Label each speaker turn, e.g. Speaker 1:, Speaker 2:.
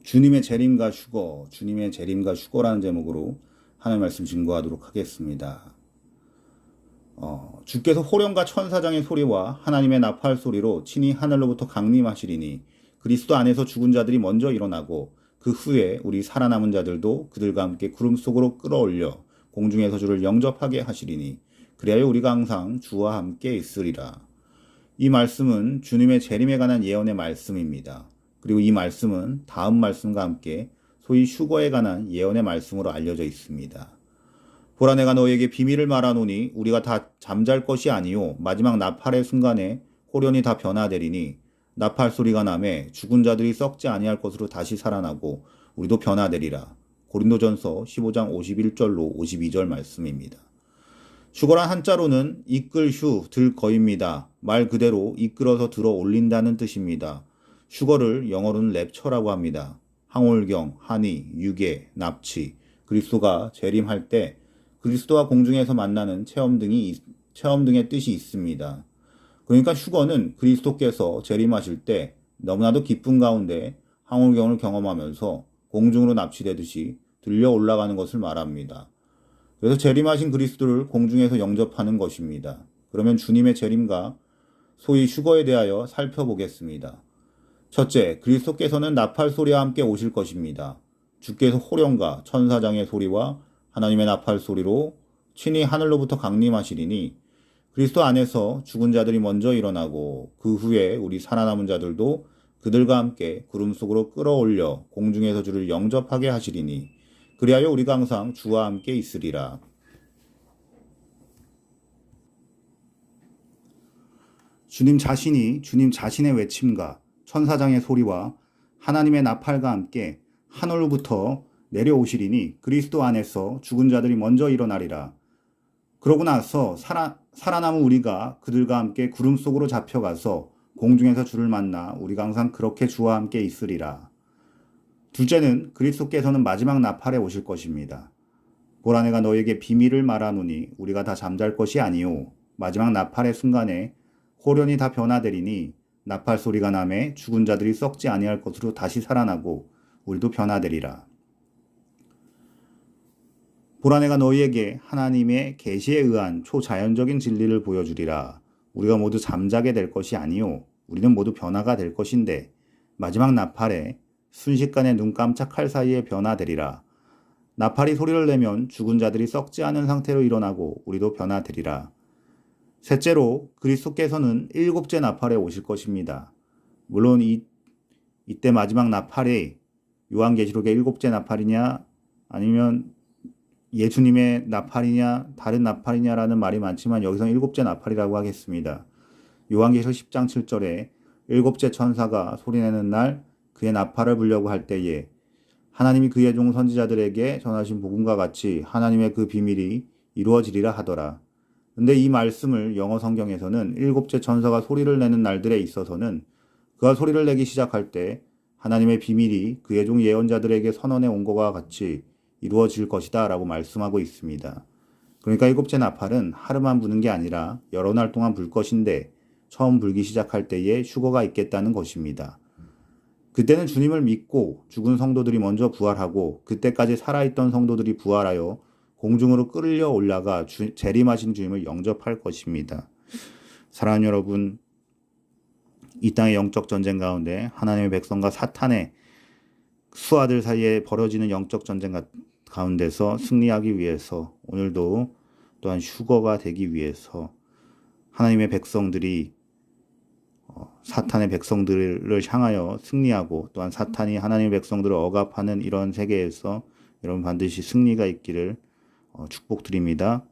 Speaker 1: 주님의 재림과 휴거, 주님의 재림과 휴거라는 제목으로 하나님 말씀 증거하도록 하겠습니다. 주께서 호령과 천사장의 소리와 하나님의 나팔 소리로 친히 하늘로부터 강림하시리니 그리스도 안에서 죽은 자들이 먼저 일어나고 그 후에 우리 살아남은 자들도 그들과 함께 구름 속으로 끌어올려 공중에서 주를 영접하게 하시리니 그리하여 우리가 항상 주와 함께 있으리라. 이 말씀은 주님의 재림에 관한 예언의 말씀입니다. 그리고 이 말씀은 다음 말씀과 함께 소위 휴거에 관한 예언의 말씀으로 알려져 있습니다. 보라 내가 너에게 비밀을 말하노니 우리가 다 잠잘 것이 아니요 마지막 나팔의 순간에 호련히 다 변화되리니 나팔 소리가 나매 죽은 자들이 썩지 아니할 것으로 다시 살아나고 우리도 변화되리라. 고린도전서 15장 51절로 52절 말씀입니다. 휴거란 한자로는 이끌 휴 들거입니다. 말 그대로 이끌어서 들어 올린다는 뜻입니다. 휴거를 영어로는 랩처라고 합니다. 항올경, 한이, 유괴, 납치, 그리스도가 재림할 때 그리스도와 공중에서 만나는 체험 등의 뜻이 있습니다. 그러니까 휴거는 그리스도께서 재림하실 때 너무나도 기쁨 가운데 항올경을 경험하면서 공중으로 납치되듯이 들려 올라가는 것을 말합니다. 그래서 재림하신 그리스도를 공중에서 영접하는 것입니다. 그러면 주님의 재림과 소위 휴거에 대하여 살펴보겠습니다. 첫째, 그리스도께서는 나팔 소리와 함께 오실 것입니다. 주께서 호령과 천사장의 소리와 하나님의 나팔 소리로 친히 하늘로부터 강림하시리니 그리스도 안에서 죽은 자들이 먼저 일어나고 그 후에 우리 살아남은 자들도 그들과 함께 구름 속으로 끌어올려 공중에서 주를 영접하게 하시리니 그리하여 우리가 항상 주와 함께 있으리라. 주님 자신의 외침과 천사장의 소리와 하나님의 나팔과 함께 하늘로부터 내려오시리니 그리스도 안에서 죽은 자들이 먼저 일어나리라. 그러고 나서 살아남은 우리가 그들과 함께 구름 속으로 잡혀가서 공중에서 주를 만나 우리가 항상 그렇게 주와 함께 있으리라. 둘째는 그리스도께서는 마지막 나팔에 오실 것입니다. 보라 내가 너에게 비밀을 말하노니 우리가 다 잠잘 것이 아니요 마지막 나팔의 순간에 호련히 다 변화되리니 나팔 소리가 나매 죽은 자들이 썩지 아니할 것으로 다시 살아나고 우리도 변화되리라. 보라 내가 너희에게 하나님의 계시에 의한 초자연적인 진리를 보여주리라. 우리가 모두 잠자게 될 것이 아니요 우리는 모두 변화가 될 것인데 마지막 나팔에 순식간에 눈 깜짝할 사이에 변화되리라. 나팔이 소리를 내면 죽은 자들이 썩지 않은 상태로 일어나고 우리도 변화되리라. 셋째로 그리스도께서는 일곱째 나팔에 오실 것입니다. 물론 이때 마지막 나팔이 요한계시록의 일곱째 나팔이냐 아니면 예수님의 나팔이냐 다른 나팔이냐라는 말이 많지만 여기서는 일곱째 나팔이라고 하겠습니다. 요한계시록 10장 7절에 일곱째 천사가 소리내는 날 그의 나팔을 불려고 할 때에 하나님이 그의 종 선지자들에게 전하신 복음과 같이 하나님의 그 비밀이 이루어지리라 하더라. 근데 이 말씀을 영어 성경에서는 일곱째 천사가 소리를 내는 날들에 있어서는 그가 소리를 내기 시작할 때 하나님의 비밀이 그의 종 예언자들에게 선언해 온 것과 같이 이루어질 것이다 라고 말씀하고 있습니다. 그러니까 일곱째 나팔은 하루만 부는 게 아니라 여러 날 동안 불 것인데 처음 불기 시작할 때에 휴거가 있겠다는 것입니다. 그때는 주님을 믿고 죽은 성도들이 먼저 부활하고 그때까지 살아있던 성도들이 부활하여 공중으로 끌려 올라가 재림하신 주님을 영접할 것입니다. 사랑하는 여러분, 이 땅의 영적 전쟁 가운데 하나님의 백성과 사탄의 수하들 사이에 벌어지는 영적 전쟁 가운데서 승리하기 위해서 오늘도 또한 휴거가 되기 위해서 하나님의 백성들이 사탄의 백성들을 향하여 승리하고 또한 사탄이 하나님의 백성들을 억압하는 이런 세계에서 여러분 반드시 승리가 있기를 축복드립니다.